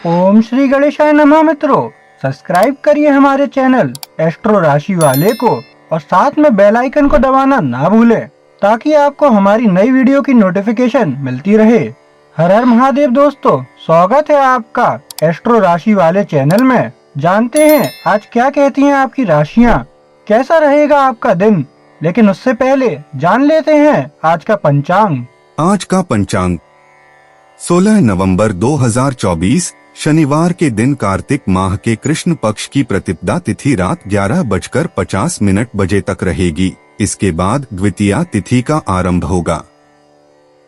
ओम श्री गणेशाय नमः। मित्रों, सब्सक्राइब करिए हमारे चैनल एस्ट्रो राशि वाले को और साथ में बेल आइकन को दबाना ना भूलें ताकि आपको हमारी नई वीडियो की नोटिफिकेशन मिलती रहे। हर हर महादेव दोस्तों, स्वागत है आपका एस्ट्रो राशि वाले चैनल में। जानते हैं आज क्या कहती हैं आपकी राशियां, कैसा रहेगा आपका दिन। लेकिन उससे पहले जान लेते हैं आज का पंचांग। आज का पंचांग 16 नवंबर 2024 शनिवार के दिन कार्तिक माह के कृष्ण पक्ष की प्रतिपदा तिथि रात 11:50 बजे तक रहेगी। इसके बाद द्वितीया तिथि का आरंभ होगा।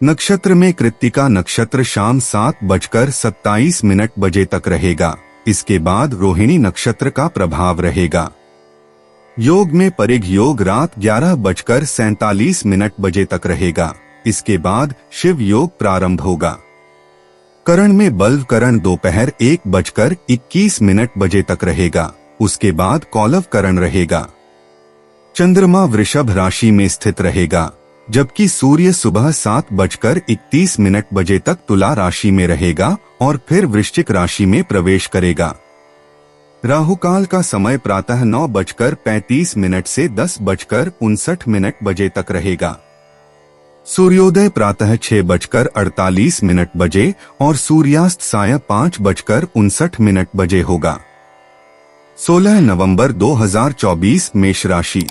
नक्षत्र में कृत्तिका नक्षत्र शाम 7:27 बजे तक रहेगा। इसके बाद रोहिणी नक्षत्र का प्रभाव रहेगा। योग में परिघ योग रात 11:47 बजे तक रहेगा। इसके बाद शिव योग प्रारंभ होगा। करण में बल्व करण दोपहर 1:21 बजे तक रहेगा। उसके बाद कौलव करण रहेगा। चंद्रमा वृषभ राशि में स्थित रहेगा, जबकि सूर्य सुबह 7:31 बजे तक तुला राशि में रहेगा और फिर वृश्चिक राशि में प्रवेश करेगा। राहुकाल का समय प्रातः 9:35 से 10:59 बजे तक रहेगा। सूर्योदय प्रातः 6:48 बजे और सूर्यास्त सायं 5:59 बजे होगा। 16 नवंबर 2024 मेष राशि।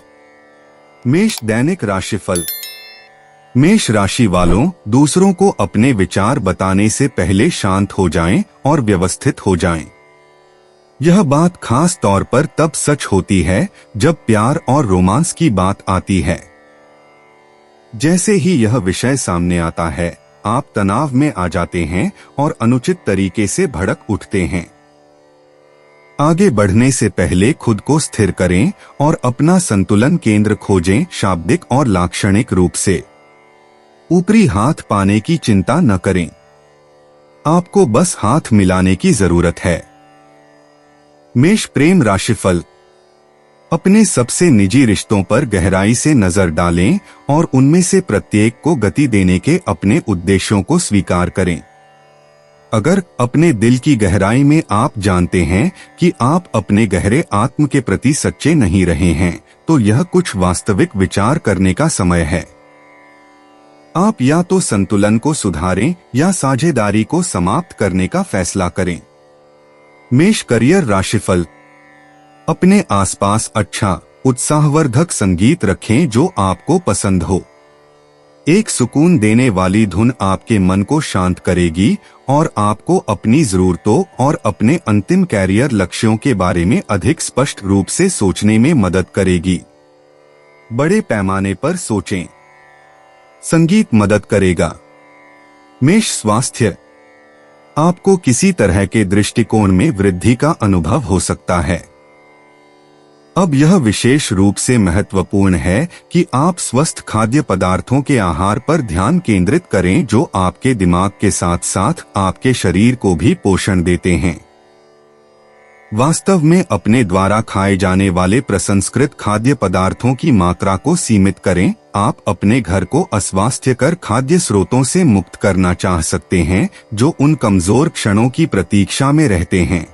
मेष दैनिक राशिफल। मेष राशि वालों, दूसरों को अपने विचार बताने से पहले शांत हो जाएं और व्यवस्थित हो जाएं। यह बात खास तौर पर तब सच होती है जब प्यार और रोमांस की बात आती है। जैसे ही यह विषय सामने आता है, आप तनाव में आ जाते हैं और अनुचित तरीके से भड़क उठते हैं। आगे बढ़ने से पहले खुद को स्थिर करें और अपना संतुलन केंद्र खोजें। शाब्दिक और लाक्षणिक रूप से ऊपरी हाथ पाने की चिंता न करें, आपको बस हाथ मिलाने की जरूरत है। मेष प्रेम राशिफल। अपने सबसे निजी रिश्तों पर गहराई से नजर डालें और उनमें से प्रत्येक को गति देने के अपने उद्देश्यों को स्वीकार करें। अगर अपने दिल की गहराई में आप जानते हैं कि आप अपने गहरे आत्म के प्रति सच्चे नहीं रहे हैं, तो यह कुछ वास्तविक विचार करने का समय है। आप या तो संतुलन को सुधारें या साझेदारी को समाप्त करने का फैसला करें। मेष करियर राशिफल। अपने आसपास अच्छा उत्साहवर्धक संगीत रखें जो आपको पसंद हो। एक सुकून देने वाली धुन आपके मन को शांत करेगी और आपको अपनी जरूरतों और अपने अंतिम कैरियर लक्ष्यों के बारे में अधिक स्पष्ट रूप से सोचने में मदद करेगी। बड़े पैमाने पर सोचें, संगीत मदद करेगा। मेष स्वास्थ्य। आपको किसी तरह के दृष्टिकोण में वृद्धि का अनुभव हो सकता है। अब यह विशेष रूप से महत्वपूर्ण है कि आप स्वस्थ खाद्य पदार्थों के आहार पर ध्यान केंद्रित करें जो आपके दिमाग के साथ साथ आपके शरीर को भी पोषण देते हैं। वास्तव में अपने द्वारा खाए जाने वाले प्रसंस्कृत खाद्य पदार्थों की मात्रा को सीमित करें। आप अपने घर को अस्वास्थ्यकर खाद्य स्रोतों से मुक्त करना चाह सकते हैं जो उन कमजोर क्षणों की प्रतीक्षा में रहते हैं।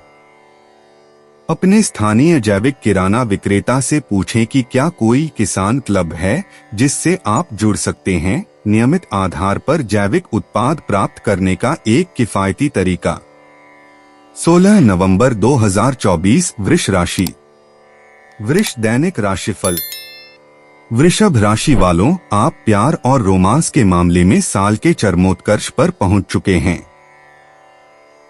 अपने स्थानीय जैविक किराना विक्रेता से पूछें कि क्या कोई किसान क्लब है जिससे आप जुड़ सकते हैं। नियमित आधार पर जैविक उत्पाद प्राप्त करने का एक किफायती तरीका। 16 नवंबर 2024 वृष राशि। वृष दैनिक राशिफल। वृषभ राशि वालों, आप प्यार और रोमांस के मामले में साल के चरमोत्कर्ष पर पहुंच चुके हैं।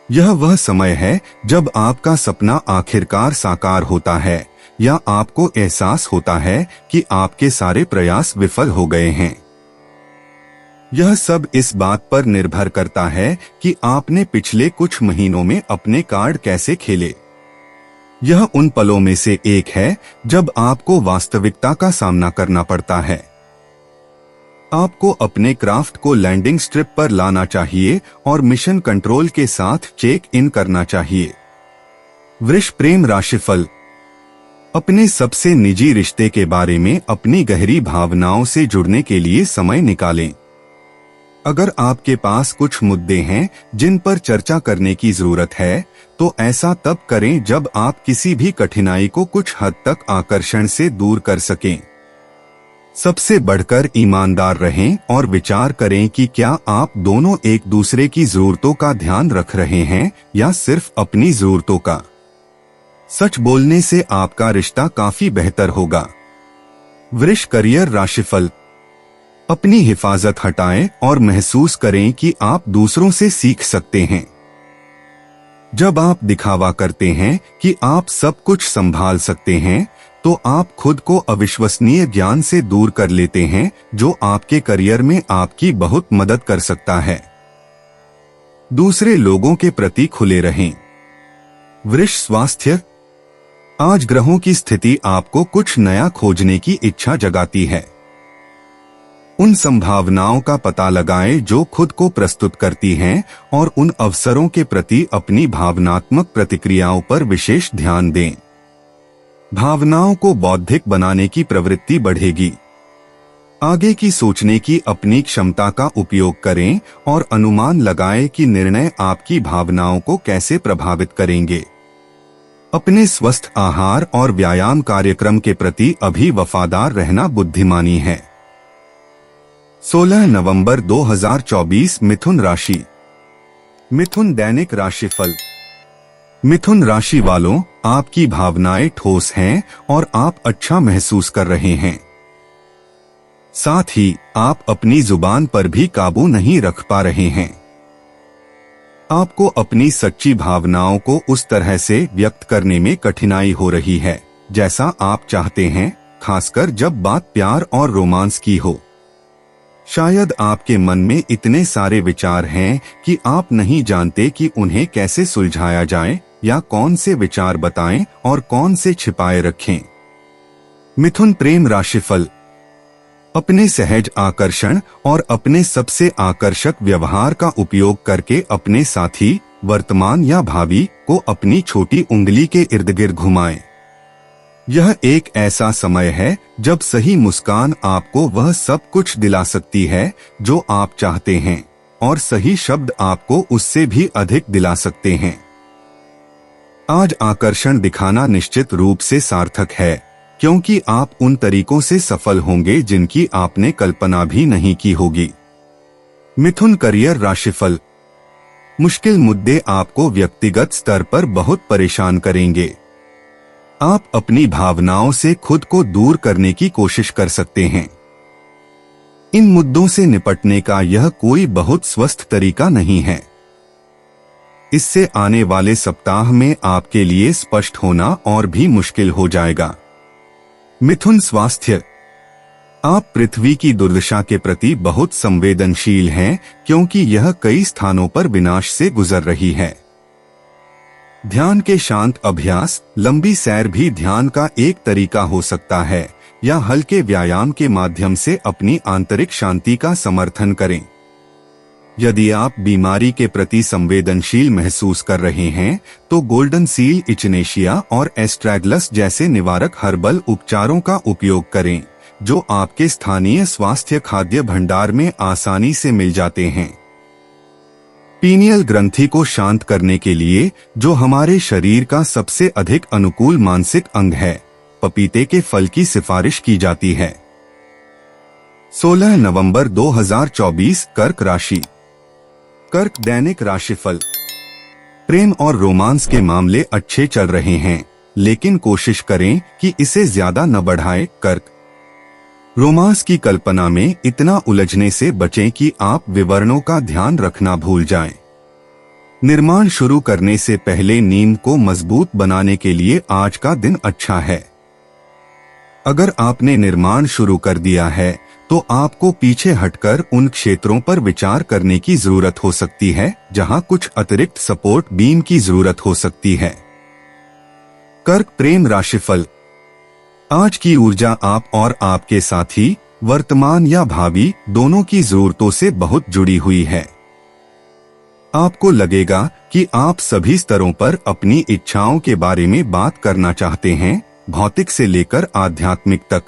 यह वह समय है जब आपका सपना आखिरकार साकार होता है या आपको एहसास होता है कि आपके सारे प्रयास विफल हो गए हैं। यह सब इस बात पर निर्भर करता है कि आपने पिछले कुछ महीनों में अपने कार्ड कैसे खेले। यह उन पलों में से एक है जब आपको वास्तविकता का सामना करना पड़ता है। आपको अपने क्राफ्ट को लैंडिंग स्ट्रिप पर लाना चाहिए और मिशन कंट्रोल के साथ चेक इन करना चाहिए। वृष प्रेम राशिफल। अपने सबसे निजी रिश्ते के बारे में अपनी गहरी भावनाओं से जुड़ने के लिए समय निकालें। अगर आपके पास कुछ मुद्दे हैं जिन पर चर्चा करने की जरूरत है, तो ऐसा तब करें जब आप किसी भी कठिनाई को कुछ हद तक आकर्षण से दूर कर सकें। सबसे बढ़कर ईमानदार रहें और विचार करें कि क्या आप दोनों एक दूसरे की जरूरतों का ध्यान रख रहे हैं या सिर्फ अपनी जरूरतों का। सच बोलने से आपका रिश्ता काफी बेहतर होगा। वृष करियर राशिफल। अपनी हिफाजत हटाएं और महसूस करें कि आप दूसरों से सीख सकते हैं। जब आप दिखावा करते हैं कि आप सब कुछ संभाल सकते हैं, तो आप खुद को अविश्वसनीय ज्ञान से दूर कर लेते हैं जो आपके करियर में आपकी बहुत मदद कर सकता है। दूसरे लोगों के प्रति खुले रहें। वृष स्वास्थ्य। आज ग्रहों की स्थिति आपको कुछ नया खोजने की इच्छा जगाती है। उन संभावनाओं का पता लगाएं जो खुद को प्रस्तुत करती हैं और उन अवसरों के प्रति अपनी भावनात्मक प्रतिक्रियाओं पर विशेष ध्यान दें। भावनाओं को बौद्धिक बनाने की प्रवृत्ति बढ़ेगी। आगे की सोचने की अपनी क्षमता का उपयोग करें और अनुमान लगाएं कि निर्णय आपकी भावनाओं को कैसे प्रभावित करेंगे। अपने स्वस्थ आहार और व्यायाम कार्यक्रम के प्रति अभी वफादार रहना बुद्धिमानी है। 16 नवंबर 2024 मिथुन राशि। मिथुन दैनिक राशिफल। मिथुन राशि वालों, आपकी भावनाएं ठोस हैं और आप अच्छा महसूस कर रहे हैं। साथ ही आप अपनी जुबान पर भी काबू नहीं रख पा रहे हैं। आपको अपनी सच्ची भावनाओं को उस तरह से व्यक्त करने में कठिनाई हो रही है जैसा आप चाहते हैं, खासकर जब बात प्यार और रोमांस की हो। शायद आपके मन में इतने सारे विचार हैं कि आप नहीं जानते कि उन्हें कैसे सुलझाया जाए या कौन से विचार बताएं और कौन से छिपाए रखें। मिथुन प्रेम राशिफल। अपने सहज आकर्षण और अपने सबसे आकर्षक व्यवहार का उपयोग करके अपने साथी, वर्तमान या भावी को अपनी छोटी उंगली के इर्द गिर्द घुमाएं। यह एक ऐसा समय है जब सही मुस्कान आपको वह सब कुछ दिला सकती है जो आप चाहते हैं और सही शब्द आपको उससे भी अधिक दिला सकते हैं। आज आकर्षण दिखाना निश्चित रूप से सार्थक है, क्योंकि आप उन तरीकों से सफल होंगे जिनकी आपने कल्पना भी नहीं की होगी। मिथुन करियर राशिफल। मुश्किल मुद्दे आपको व्यक्तिगत स्तर पर बहुत परेशान करेंगे। आप अपनी भावनाओं से खुद को दूर करने की कोशिश कर सकते हैं। इन मुद्दों से निपटने का यह कोई बहुत स्वस्थ तरीका नहीं है। इससे आने वाले सप्ताह में आपके लिए स्पष्ट होना और भी मुश्किल हो जाएगा। मिथुन स्वास्थ्य। आप पृथ्वी की दुर्दशा के प्रति बहुत संवेदनशील हैं, क्योंकि यह कई स्थानों पर विनाश से गुजर रही है। ध्यान के शांत अभ्यास, लंबी सैर भी ध्यान का एक तरीका हो सकता है, या हल्के व्यायाम के माध्यम से अपनी आंतरिक शांति का समर्थन करें। यदि आप बीमारी के प्रति संवेदनशील महसूस कर रहे हैं, तो गोल्डन सील, इचनेशिया और एस्ट्रैगलस जैसे निवारक हर्बल उपचारों का उपयोग करें, जो आपके स्थानीय स्वास्थ्य खाद्य भंडार में आसानी से मिल जाते हैं। पीनियल ग्रंथि को शांत करने के लिए, जो हमारे शरीर का सबसे अधिक अनुकूल मानसिक अंग है, पपीते के फल की सिफारिश की जाती है। 16 नवंबर 2024 कर्क राशि। कर्क दैनिक राशिफल। प्रेम और रोमांस के मामले अच्छे चल रहे हैं, लेकिन कोशिश करें कि इसे ज्यादा न बढ़ाएं। कर्क, रोमांस की कल्पना में इतना उलझने से बचें कि आप विवरणों का ध्यान रखना भूल जाएं। निर्माण शुरू करने से पहले नींद को मजबूत बनाने के लिए आज का दिन अच्छा है। अगर आपने निर्माण शुरू कर दिया है, तो आपको पीछे हटकर उन क्षेत्रों पर विचार करने की जरूरत हो सकती है जहां कुछ अतिरिक्त सपोर्ट बीम की जरूरत हो सकती है। कर्क प्रेम राशिफल। आज की ऊर्जा आप और आपके साथी, वर्तमान या भावी, दोनों की जरूरतों से बहुत जुड़ी हुई है। आपको लगेगा कि आप सभी स्तरों पर अपनी इच्छाओं के बारे में बात करना चाहते हैं, भौतिक से लेकर आध्यात्मिक तक।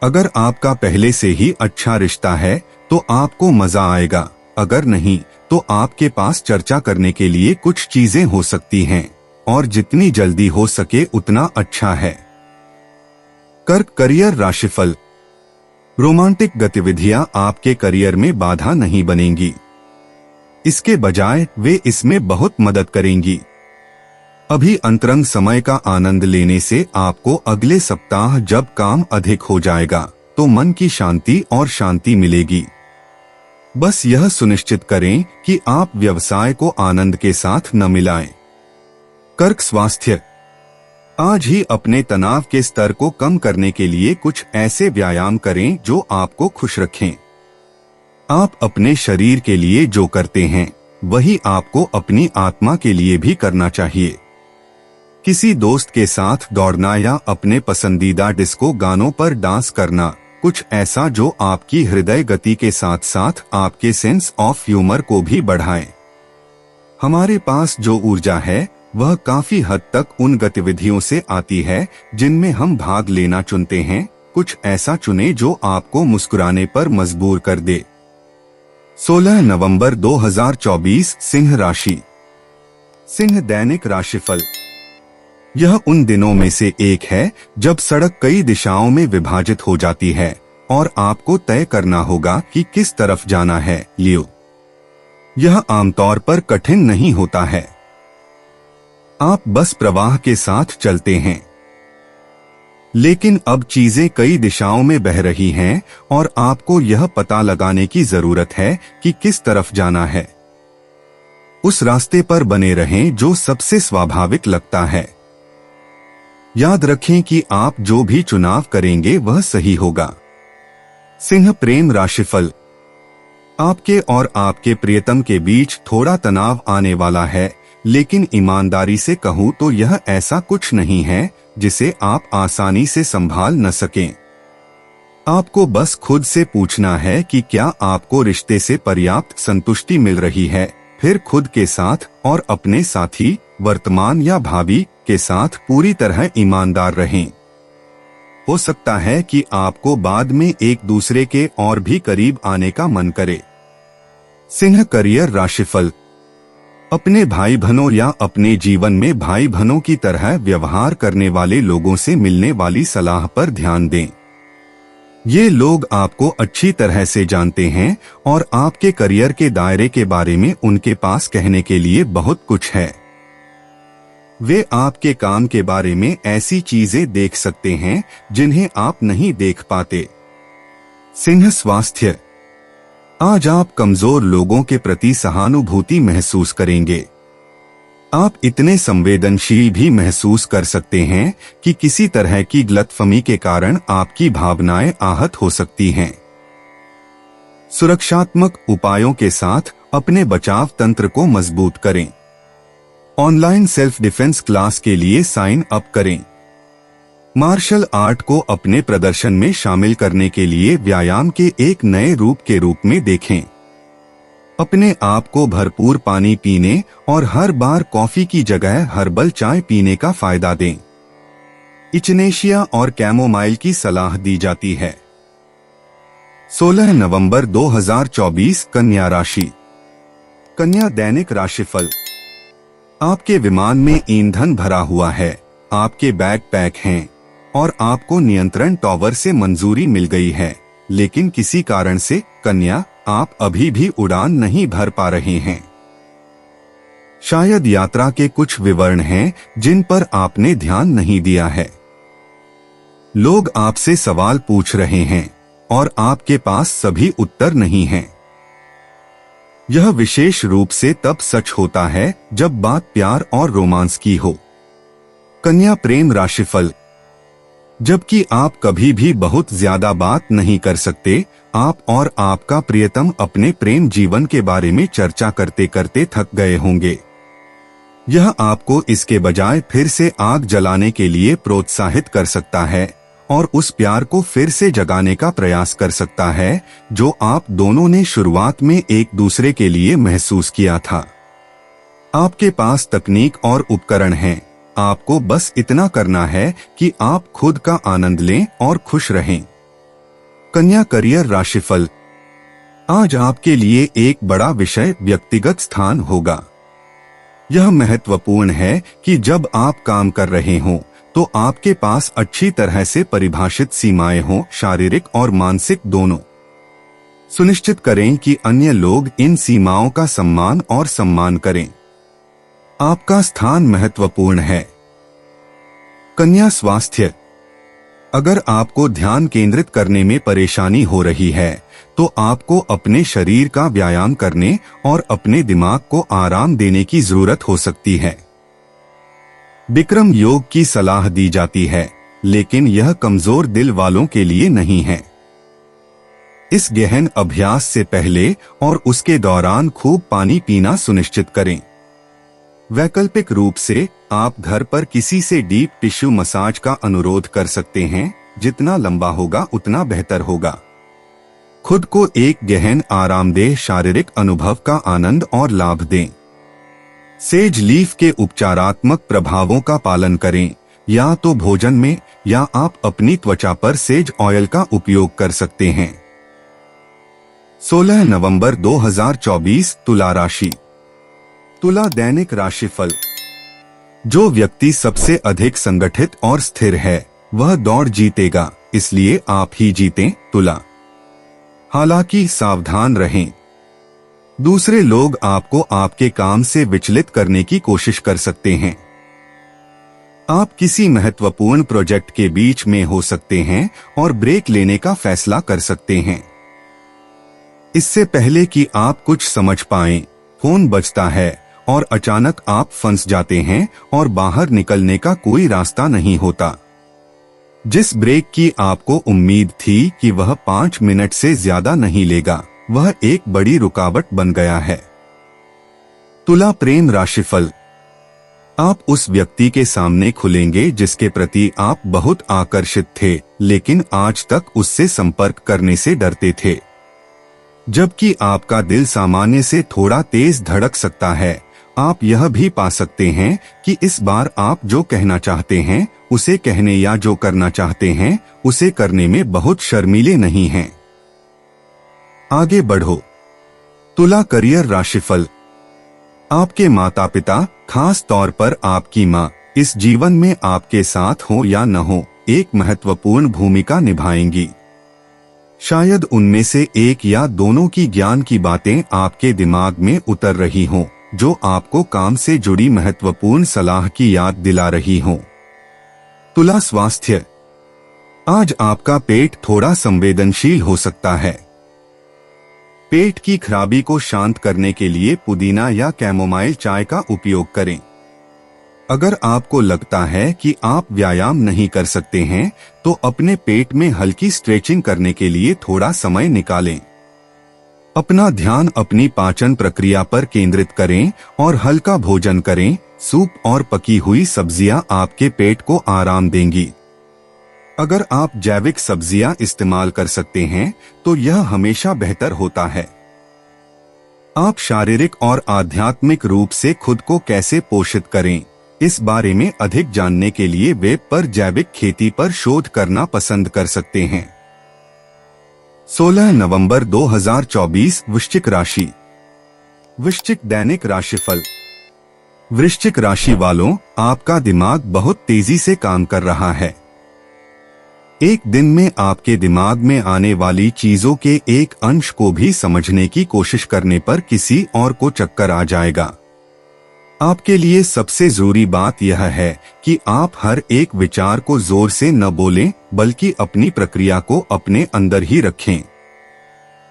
अगर आपका पहले से ही अच्छा रिश्ता है, तो आपको मजा आएगा, अगर नहीं तो आपके पास चर्चा करने के लिए कुछ चीजें हो सकती हैं, और जितनी जल्दी हो सके उतना अच्छा है। कर्क करियर राशिफल। रोमांटिक गतिविधियां आपके करियर में बाधा नहीं बनेंगी, इसके बजाय वे इसमें बहुत मदद करेंगी। अभी अंतरंग समय का आनंद लेने से आपको अगले सप्ताह जब काम अधिक हो जाएगा तो मन की शांति और शांति मिलेगी। बस यह सुनिश्चित करें कि आप व्यवसाय को आनंद के साथ न मिलाएं। कर्क स्वास्थ्य। आज ही अपने तनाव के स्तर को कम करने के लिए कुछ ऐसे व्यायाम करें जो आपको खुश रखें। आप अपने शरीर के लिए जो करते हैं वही आपको अपनी आत्मा के लिए भी करना चाहिए। किसी दोस्त के साथ दौड़ना या अपने पसंदीदा डिस्को गानों पर डांस करना, कुछ ऐसा जो आपकी हृदय गति के साथ साथ आपके सेंस ऑफ ह्यूमर को भी बढ़ाए। हमारे पास जो ऊर्जा है वह काफी हद तक उन गतिविधियों से आती है जिनमें हम भाग लेना चुनते हैं। कुछ ऐसा चुने जो आपको मुस्कुराने पर मजबूर कर दे। 16 नवंबर 2024 सिंह राशि। सिंह दैनिक राशिफल। यह उन दिनों में से एक है जब सड़क कई दिशाओं में विभाजित हो जाती है और आपको तय करना होगा कि किस तरफ जाना है। लियो, यह आमतौर पर कठिन नहीं होता है, आप बस प्रवाह के साथ चलते हैं। लेकिन अब चीजें कई दिशाओं में बह रही हैं और आपको यह पता लगाने की जरूरत है कि किस तरफ जाना है। उस रास्ते पर बने रहें जो सबसे स्वाभाविक लगता है। याद रखें कि आप जो भी चुनाव करेंगे वह सही होगा। सिंह प्रेम राशिफल। आपके और आपके प्रियतम के बीच थोड़ा तनाव आने वाला है, लेकिन ईमानदारी से कहूं तो यह ऐसा कुछ नहीं है जिसे आप आसानी से संभाल न सकें। आपको बस खुद से पूछना है कि क्या आपको रिश्ते से पर्याप्त संतुष्टि मिल रही है। फिर खुद के साथ और अपने साथी, वर्तमान या भावी के साथ पूरी तरह ईमानदार रहें। हो सकता है कि आपको बाद में एक दूसरे के और भी करीब आने का मन करे। सिंह करियर राशिफल। अपने भाई बहनों या अपने जीवन में भाई बहनों की तरह व्यवहार करने वाले लोगों से मिलने वाली सलाह पर ध्यान दें। ये लोग आपको अच्छी तरह से जानते हैं और आपके करियर के दायरे के बारे में उनके पास कहने के लिए बहुत कुछ है। वे आपके काम के बारे में ऐसी चीजें देख सकते हैं जिन्हें आप नहीं देख पाते। सिंह स्वास्थ्य। आज आप कमजोर लोगों के प्रति सहानुभूति महसूस करेंगे। आप इतने संवेदनशील भी महसूस कर सकते हैं कि किसी तरह की गलतफहमी के कारण आपकी भावनाएं आहत हो सकती हैं। सुरक्षात्मक उपायों के साथ अपने बचाव तंत्र को मजबूत करें। ऑनलाइन सेल्फ डिफेंस क्लास के लिए साइन अप करें। मार्शल आर्ट को अपने प्रदर्शन में शामिल करने के लिए व्यायाम के एक नए रूप के रूप में देखें। अपने आप को भरपूर पानी पीने और हर बार कॉफी की जगह हर्बल चाय पीने का फायदा दें। इचनेशिया और कैमोमाइल की सलाह दी जाती है। 16 नवंबर 2024 कन्या राशि। कन्या दैनिक राशिफल। आपके विमान में ईंधन भरा हुआ है, आपके बैग पैक हैं और आपको नियंत्रण टावर से मंजूरी मिल गई है, लेकिन किसी कारण से कन्या आप अभी भी उड़ान नहीं भर पा रहे हैं। शायद यात्रा के कुछ विवरण हैं जिन पर आपने ध्यान नहीं दिया है। लोग आपसे सवाल पूछ रहे हैं और आपके पास सभी उत्तर नहीं हैं। यह विशेष रूप से तब सच होता है जब बात प्यार और रोमांस की हो। कन्या प्रेम राशिफल। जबकि आप कभी भी बहुत ज्यादा बात नहीं कर सकते, आप और आपका प्रियतम अपने प्रेम जीवन के बारे में चर्चा करते करते थक गए होंगे। यह आपको इसके बजाय फिर से आग जलाने के लिए प्रोत्साहित कर सकता है और उस प्यार को फिर से जगाने का प्रयास कर सकता है जो आप दोनों ने शुरुआत में एक दूसरे के लिए महसूस किया था। आपके पास तकनीक और उपकरण हैं, आपको बस इतना करना है कि आप खुद का आनंद लें और खुश रहें। कन्या करियर राशिफल। आज आपके लिए एक बड़ा विषय व्यक्तिगत स्थान होगा। यह महत्वपूर्ण है कि जब आप काम कर रहे हों तो आपके पास अच्छी तरह से परिभाषित सीमाएं हों, शारीरिक और मानसिक दोनों। सुनिश्चित करें कि अन्य लोग इन सीमाओं का सम्मान और सम्मान करें। आपका स्थान महत्वपूर्ण है। कन्या स्वास्थ्य। अगर आपको ध्यान केंद्रित करने में परेशानी हो रही है तो आपको अपने शरीर का व्यायाम करने और अपने दिमाग को आराम देने की जरूरत हो सकती है। विक्रम योग की सलाह दी जाती है, लेकिन यह कमजोर दिल वालों के लिए नहीं है। इस गहन अभ्यास से पहले और उसके दौरान खूब पानी पीना सुनिश्चित करें। वैकल्पिक रूप से आप घर पर किसी से डीप टिश्यू मसाज का अनुरोध कर सकते हैं। जितना लंबा होगा उतना बेहतर होगा। खुद को एक गहन आरामदेह शारीरिक अनुभव का आनंद और लाभ दें। सेज लीफ के उपचारात्मक प्रभावों का पालन करें, या तो भोजन में या आप अपनी त्वचा पर सेज ऑयल का उपयोग कर सकते हैं। 16 नवंबर 2024 तुला राशि। तुला दैनिक राशिफल। जो व्यक्ति सबसे अधिक संगठित और स्थिर है वह दौड़ जीतेगा, इसलिए आप ही जीतें। तुला। हालांकि सावधान रहें, दूसरे लोग आपको आपके काम से विचलित करने की कोशिश कर सकते हैं। आप किसी महत्वपूर्ण प्रोजेक्ट के बीच में हो सकते हैं और ब्रेक लेने का फैसला कर सकते हैं। इससे पहले कि आप कुछ समझ पाएं, फोन बजता है और अचानक आप फंस जाते हैं और बाहर निकलने का कोई रास्ता नहीं होता। जिस ब्रेक की आपको उम्मीद थी कि वह 5 मिनट से ज्यादा नहीं लेगा, वह एक बड़ी रुकावट बन गया है। तुला प्रेम राशिफल। आप उस व्यक्ति के सामने खुलेंगे जिसके प्रति आप बहुत आकर्षित थे, लेकिन आज तक उससे संपर्क करने से डरते थे। जबकि आपका दिल सामान्य से थोड़ा तेज धड़क सकता है, आप यह भी पा सकते हैं कि इस बार आप जो कहना चाहते हैं उसे कहने या जो करना चाहते हैं उसे करने में बहुत शर्मीले नहीं हैं। आगे बढ़ो। तुला करियर राशिफल। आपके माता पिता, खास तौर पर आपकी मां, इस जीवन में आपके साथ हो या न हो, एक महत्वपूर्ण भूमिका निभाएंगी। शायद उनमें से एक या दोनों की ज्ञान की बातें आपके दिमाग में उतर रही हों, जो आपको काम से जुड़ी महत्वपूर्ण सलाह की याद दिला रही हों। तुला स्वास्थ्य। आज आपका पेट थोड़ा संवेदनशील हो सकता है। पेट की खराबी को शांत करने के लिए पुदीना या कैमोमाइल चाय का उपयोग करें। अगर आपको लगता है कि आप व्यायाम नहीं कर सकते हैं, तो अपने पेट में हल्की स्ट्रेचिंग करने के लिए थोड़ा समय निकालें। अपना ध्यान अपनी पाचन प्रक्रिया पर केंद्रित करें और हल्का भोजन करें। सूप और पकी हुई सब्जियां आपके पेट को आराम देंगी। अगर आप जैविक सब्जियां इस्तेमाल कर सकते हैं तो यह हमेशा बेहतर होता है। आप शारीरिक और आध्यात्मिक रूप से खुद को कैसे पोषित करें, इस बारे में अधिक जानने के लिए वेब पर जैविक खेती पर शोध करना पसंद कर सकते हैं। 16 नवंबर 2024 वृश्चिक राशि। वृश्चिक दैनिक राशिफल। वृश्चिक राशि वालों, आपका दिमाग बहुत तेजी से काम कर रहा है। एक दिन में आपके दिमाग में आने वाली चीजों के एक अंश को भी समझने की कोशिश करने पर किसी और को चक्कर आ जाएगा। आपके लिए सबसे जरूरी बात यह है कि आप हर एक विचार को जोर से न बोलें, बल्कि अपनी प्रक्रिया को अपने अंदर ही रखें।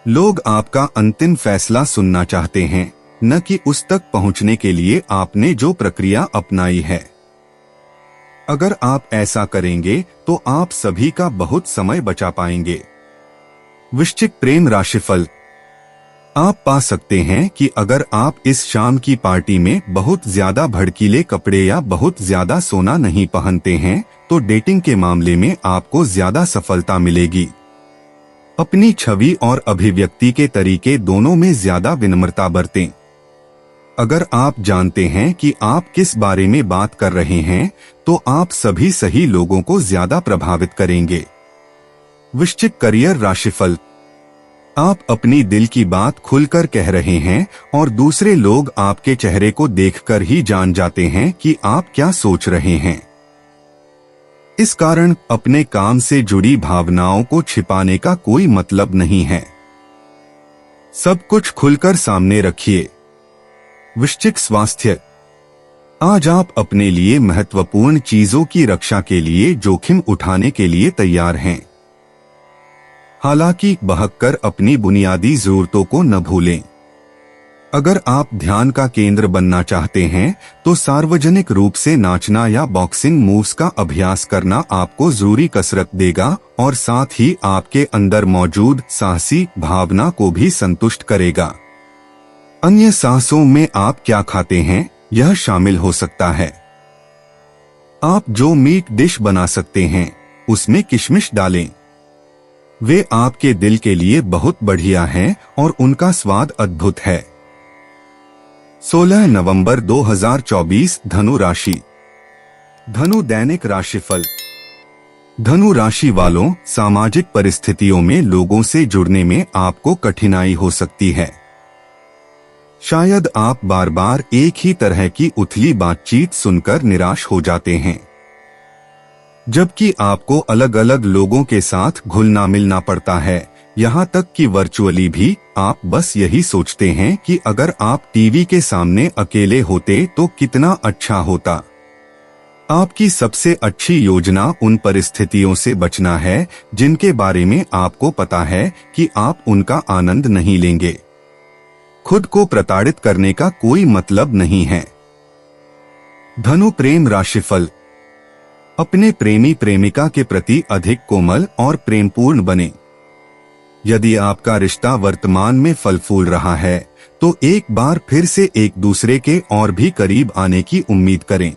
लोग आपका अंतिम फैसला सुनना चाहते हैं, न कि उस तक पहुंचने के लिए आपने जो प्रक्रिया अपनाई है। अगर आप ऐसा करेंगे तो आप सभी का बहुत समय बचा पाएंगे। वृश्चिक प्रेम राशिफल। आप पा सकते हैं कि अगर आप इस शाम की पार्टी में बहुत ज्यादा भड़कीले कपड़े या बहुत ज्यादा सोना नहीं पहनते हैं, तो डेटिंग के मामले में आपको ज्यादा सफलता मिलेगी। अपनी छवि और अभिव्यक्ति के तरीके दोनों में ज्यादा विनम्रता बरतें। अगर आप जानते हैं कि आप किस बारे में बात कर रहे हैं, तो आप सभी सही लोगों को ज्यादा प्रभावित करेंगे। वृश्चिक करियर राशिफल। आप अपनी दिल की बात खुलकर कह रहे हैं और दूसरे लोग आपके चेहरे को देखकर ही जान जाते हैं कि आप क्या सोच रहे हैं। इस कारण अपने काम से जुड़ी भावनाओं को छिपाने का कोई मतलब नहीं है। सब कुछ खुलकर सामने रखिए। वृश्चिक स्वास्थ्य। आज आप अपने लिए महत्वपूर्ण चीजों की रक्षा के लिए जोखिम उठाने के लिए तैयार हैं। हालांकि बहक अपनी बुनियादी जरूरतों को न भूलें। अगर आप ध्यान का केंद्र बनना चाहते हैं तो सार्वजनिक रूप से नाचना या बॉक्सिंग मूव्स का अभ्यास करना आपको जरूरी कसरत देगा और साथ ही आपके अंदर मौजूद साहसी भावना को भी संतुष्ट करेगा। अन्य साहसों में आप क्या खाते हैं यह शामिल हो सकता है। आप जो मीट डिश बना सकते हैं उसमें किशमिश डालें। वे आपके दिल के लिए बहुत बढ़िया हैं और उनका स्वाद अद्भुत है। 16 नवंबर 2024 धनु राशि। धनु दैनिक राशिफल। धनु राशि वालों, सामाजिक परिस्थितियों में लोगों से जुड़ने में आपको कठिनाई हो सकती है। शायद आप बार बार एक ही तरह की उथली बातचीत सुनकर निराश हो जाते हैं, जबकि आपको अलग अलग लोगों के साथ घुलना मिलना पड़ता है। यहाँ तक कि वर्चुअली भी आप बस यही सोचते हैं कि अगर आप टीवी के सामने अकेले होते तो कितना अच्छा होता। आपकी सबसे अच्छी योजना उन परिस्थितियों से बचना है जिनके बारे में आपको पता है कि आप उनका आनंद नहीं लेंगे। खुद को प्रताड़ित करने का कोई मतलब नहीं है। धनु प्रेम राशिफल। अपने प्रेमी प्रेमिका के प्रति अधिक कोमल और प्रेमपूर्ण बने। यदि आपका रिश्ता वर्तमान में फल फूल रहा है तो एक बार फिर से एक दूसरे के और भी करीब आने की उम्मीद करें।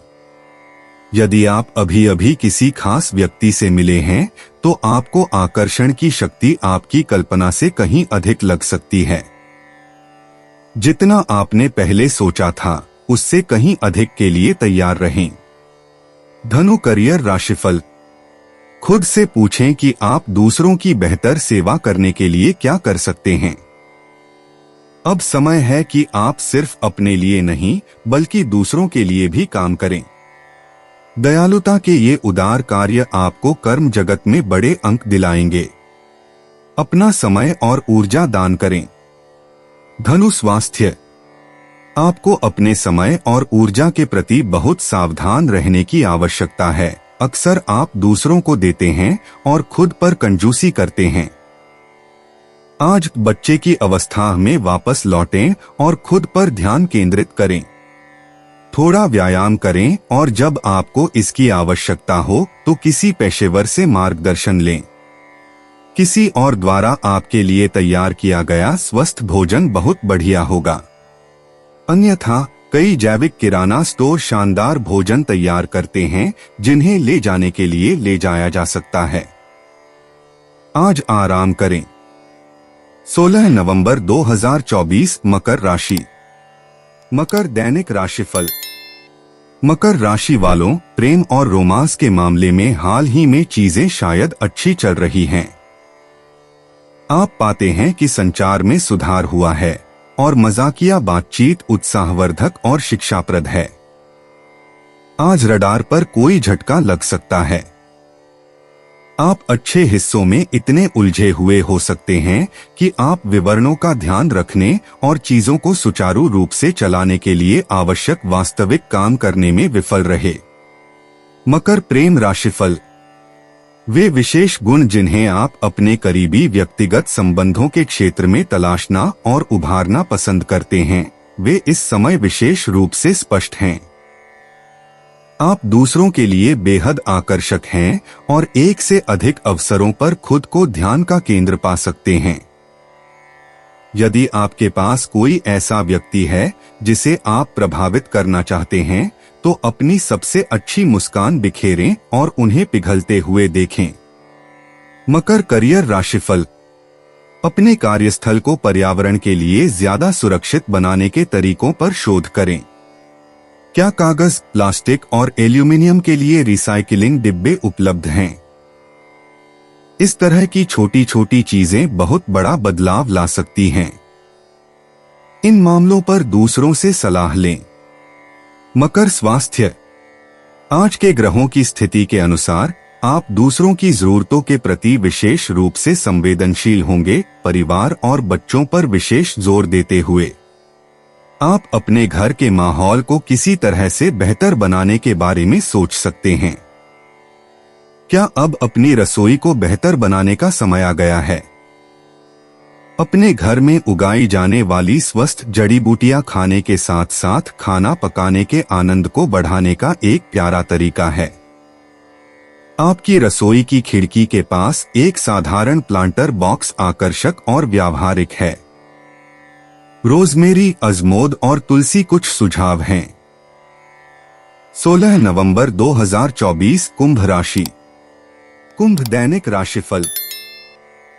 यदि आप अभी अभी किसी खास व्यक्ति से मिले हैं तो आपको आकर्षण की शक्ति आपकी कल्पना से कहीं अधिक लग सकती है। जितना आपने पहले सोचा था उससे कहीं अधिक के लिए तैयार रहें। धनु करियर राशिफल। खुद से पूछें कि आप दूसरों की बेहतर सेवा करने के लिए क्या कर सकते हैं। अब समय है कि आप सिर्फ अपने लिए नहीं बल्कि दूसरों के लिए भी काम करें। दयालुता के ये उदार कार्य आपको कर्म जगत में बड़े अंक दिलाएंगे। अपना समय और ऊर्जा दान करें। धनु स्वास्थ्य। आपको अपने समय और ऊर्जा के प्रति बहुत सावधान रहने की आवश्यकता है। अक्सर आप दूसरों को देते हैं और खुद पर कंजूसी करते हैं। आज बच्चे की अवस्था में वापस लौटें और खुद पर ध्यान केंद्रित करें। थोड़ा व्यायाम करें और जब आपको इसकी आवश्यकता हो तो किसी पेशेवर से मार्गदर्शन लें। किसी और द्वारा आपके लिए तैयार किया गया स्वस्थ भोजन बहुत बढ़िया होगा। अन्यथा कई जैविक किराना स्टोर शानदार भोजन तैयार करते हैं जिन्हें ले जाने के लिए ले जाया जा सकता है। आज आराम करें। 16 नवंबर 2024 मकर राशि। मकर दैनिक राशिफल। मकर राशि वालों, प्रेम और रोमांस के मामले में हाल ही में चीजें शायद अच्छी चल रही हैं। आप पाते हैं कि संचार में सुधार हुआ है और मजाकिया बातचीत उत्साहवर्धक और शिक्षाप्रद है। आज रडार पर कोई झटका लग सकता है। आप अच्छे हिस्सों में इतने उलझे हुए हो सकते हैं कि आप विवरणों का ध्यान रखने और चीजों को सुचारू रूप से चलाने के लिए आवश्यक वास्तविक काम करने में विफल रहे। मकर प्रेम राशिफल। वे विशेष गुण जिन्हें आप अपने करीबी व्यक्तिगत संबंधों के क्षेत्र में तलाशना और उभारना पसंद करते हैं, वे इस समय विशेष रूप से स्पष्ट हैं। आप दूसरों के लिए बेहद आकर्षक हैं और एक से अधिक अवसरों पर खुद को ध्यान का केंद्र पा सकते हैं। यदि आपके पास कोई ऐसा व्यक्ति है जिसे आप प्रभावित करना चाहते हैं तो अपनी सबसे अच्छी मुस्कान बिखेरें और उन्हें पिघलते हुए देखें। मकर करियर राशिफल। अपने कार्यस्थल को पर्यावरण के लिए ज्यादा सुरक्षित बनाने के तरीकों पर शोध करें। क्या कागज, प्लास्टिक और एल्यूमिनियम के लिए रिसाइकिलिंग डिब्बे उपलब्ध हैं? इस तरह की छोटी छोटी चीजें बहुत बड़ा बदलाव ला सकती हैं। इन मामलों पर दूसरों से सलाह लें। मकर स्वास्थ्य। आज के ग्रहों की स्थिति के अनुसार आप दूसरों की जरूरतों के प्रति विशेष रूप से संवेदनशील होंगे। परिवार और बच्चों पर विशेष जोर देते हुए आप अपने घर के माहौल को किसी तरह से बेहतर बनाने के बारे में सोच सकते हैं। क्या अब अपनी रसोई को बेहतर बनाने का समय आ गया है? अपने घर में उगाई जाने वाली स्वस्थ जड़ी बूटियां खाने के साथ साथ खाना पकाने के आनंद को बढ़ाने का एक प्यारा तरीका है। आपकी रसोई की खिड़की के पास एक साधारण प्लांटर बॉक्स आकर्षक और व्यावहारिक है। रोजमेरी, अजमोद और तुलसी कुछ सुझाव हैं। 16 नवंबर 2024 कुंभ राशि। कुंभ दैनिक राशिफल।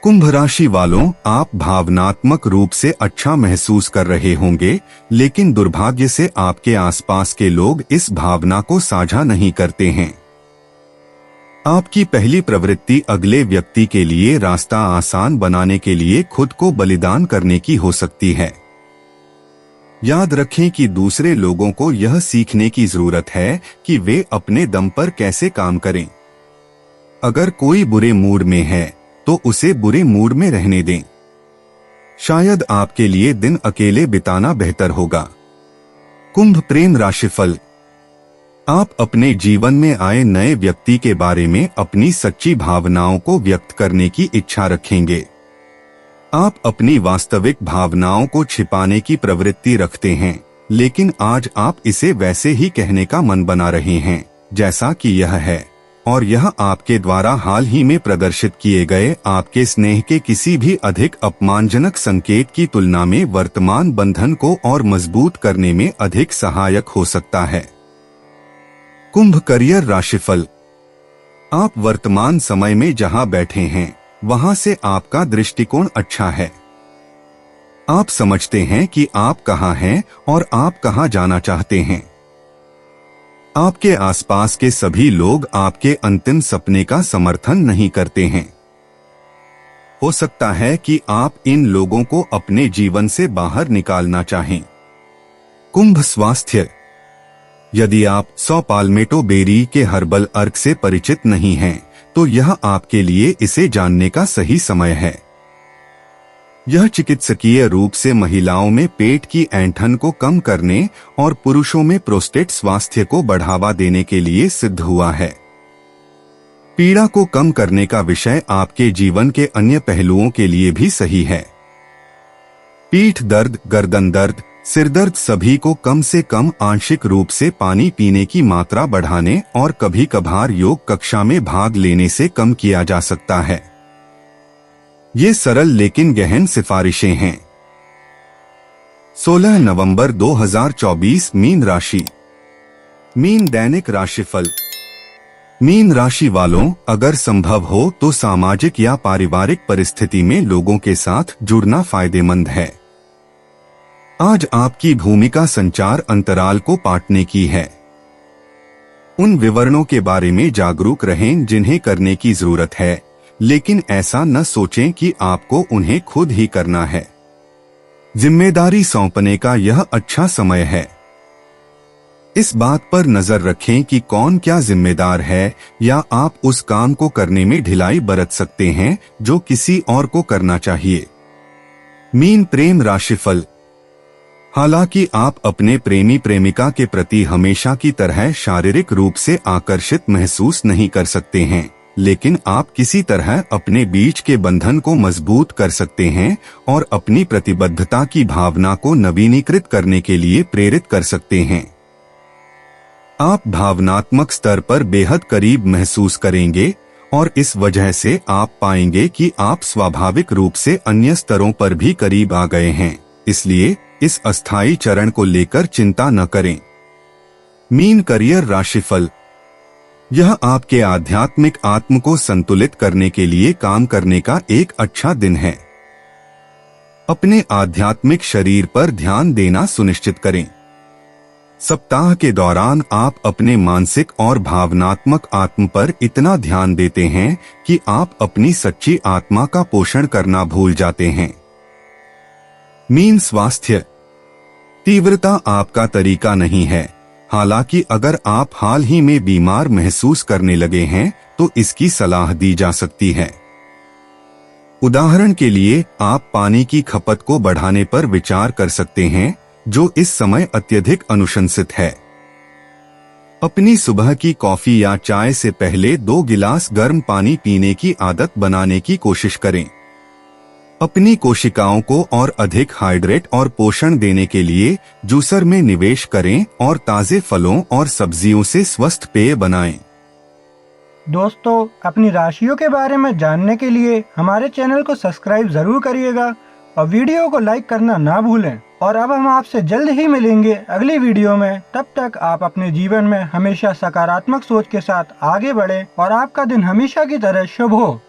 कुंभ राशि वालों, आप भावनात्मक रूप से अच्छा महसूस कर रहे होंगे, लेकिन दुर्भाग्य से आपके आसपास के लोग इस भावना को साझा नहीं करते हैं। आपकी पहली प्रवृत्ति अगले व्यक्ति के लिए रास्ता आसान बनाने के लिए खुद को बलिदान करने की हो सकती है। याद रखें कि दूसरे लोगों को यह सीखने की जरूरत है कि वे अपने दम पर कैसे काम करें। अगर कोई बुरे मूड में है तो उसे बुरे मूड में रहने दें। शायद आपके लिए दिन अकेले बिताना बेहतर होगा। कुंभ प्रेम राशिफल। आप अपने जीवन में आए नए व्यक्ति के बारे में अपनी सच्ची भावनाओं को व्यक्त करने की इच्छा रखेंगे। आप अपनी वास्तविक भावनाओं को छिपाने की प्रवृत्ति रखते हैं, लेकिन आज आप इसे वैसे ही कहने का मन बना रहे हैं जैसा कि यह है, और यह आपके द्वारा हाल ही में प्रदर्शित किए गए आपके स्नेह के किसी भी अधिक अपमानजनक संकेत की तुलना में वर्तमान बंधन को और मजबूत करने में अधिक सहायक हो सकता है। कुंभ करियर राशिफल। आप वर्तमान समय में जहां बैठे हैं वहां से आपका दृष्टिकोण अच्छा है। आप समझते हैं कि आप कहां हैं और आप कहां जाना चाहते हैं। आपके आसपास के सभी लोग आपके अंतिम सपने का समर्थन नहीं करते हैं। हो सकता है कि आप इन लोगों को अपने जीवन से बाहर निकालना चाहें। कुंभ स्वास्थ्य। यदि आप 100 पाल्मेटो बेरी के हर्बल अर्क से परिचित नहीं हैं, तो यह आपके लिए इसे जानने का सही समय है। यह चिकित्सकीय रूप से महिलाओं में पेट की ऐंठन को कम करने और पुरुषों में प्रोस्टेट स्वास्थ्य को बढ़ावा देने के लिए सिद्ध हुआ है। पीड़ा को कम करने का विषय आपके जीवन के अन्य पहलुओं के लिए भी सही है। पीठ दर्द, गर्दन दर्द, सिरदर्द सभी को कम से कम आंशिक रूप से पानी पीने की मात्रा बढ़ाने और कभी कभार योग कक्षा में भाग लेने से कम किया जा सकता है। ये सरल लेकिन गहन सिफारिशें हैं। 16 नवंबर 2024 मीन राशि। मीन दैनिक राशिफल। मीन राशि वालों, अगर संभव हो तो सामाजिक या पारिवारिक परिस्थिति में लोगों के साथ जुड़ना फायदेमंद है। आज आपकी भूमिका संचार अंतराल को पाटने की है। उन विवरणों के बारे में जागरूक रहें जिन्हें करने की जरूरत है, लेकिन ऐसा न सोचें कि आपको उन्हें खुद ही करना है। जिम्मेदारी सौंपने का यह अच्छा समय है। इस बात पर नजर रखें कि कौन क्या जिम्मेदार है, या आप उस काम को करने में ढिलाई बरत सकते हैं जो किसी और को करना चाहिए। मीन प्रेम राशिफल। हालांकि आप अपने प्रेमी प्रेमिका के प्रति हमेशा की तरह शारीरिक रूप से आकर्षित महसूस नहीं कर सकते हैं, लेकिन आप किसी तरह अपने बीच के बंधन को मजबूत कर सकते हैं और अपनी प्रतिबद्धता की भावना को नवीनीकृत करने के लिए प्रेरित कर सकते हैं। आप भावनात्मक स्तर पर बेहद करीब महसूस करेंगे और इस वजह से आप पाएंगे कि आप स्वाभाविक रूप से अन्य स्तरों पर भी करीब आ गए हैं। इसलिए इस अस्थायी चरण को लेकर चिंता न करें। मीन करियर राशिफल। यह आपके आध्यात्मिक आत्म को संतुलित करने के लिए काम करने का एक अच्छा दिन है। अपने आध्यात्मिक शरीर पर ध्यान देना सुनिश्चित करें। सप्ताह के दौरान आप अपने मानसिक और भावनात्मक आत्म पर इतना ध्यान देते हैं कि आप अपनी सच्ची आत्मा का पोषण करना भूल जाते हैं। मीन स्वास्थ्य। तीव्रता आपका तरीका नहीं है। हालांकि अगर आप हाल ही में बीमार महसूस करने लगे हैं तो इसकी सलाह दी जा सकती है। उदाहरण के लिए आप पानी की खपत को बढ़ाने पर विचार कर सकते हैं, जो इस समय अत्यधिक अनुशंसित है। अपनी सुबह की कॉफी या चाय से पहले 2 गिलास गर्म पानी पीने की आदत बनाने की कोशिश करें। अपनी कोशिकाओं को और अधिक हाइड्रेट और पोषण देने के लिए जूसर में निवेश करें और ताजे फलों और सब्जियों से स्वस्थ पेय बनाएं। दोस्तों, अपनी राशियों के बारे में जानने के लिए हमारे चैनल को सब्सक्राइब जरूर करिएगा और वीडियो को लाइक करना ना भूलें। और अब हम आपसे जल्द ही मिलेंगे अगली वीडियो में। तब तक आप अपने जीवन में हमेशा सकारात्मक सोच के साथ आगे बढ़ें और आपका दिन हमेशा की तरह शुभ हो।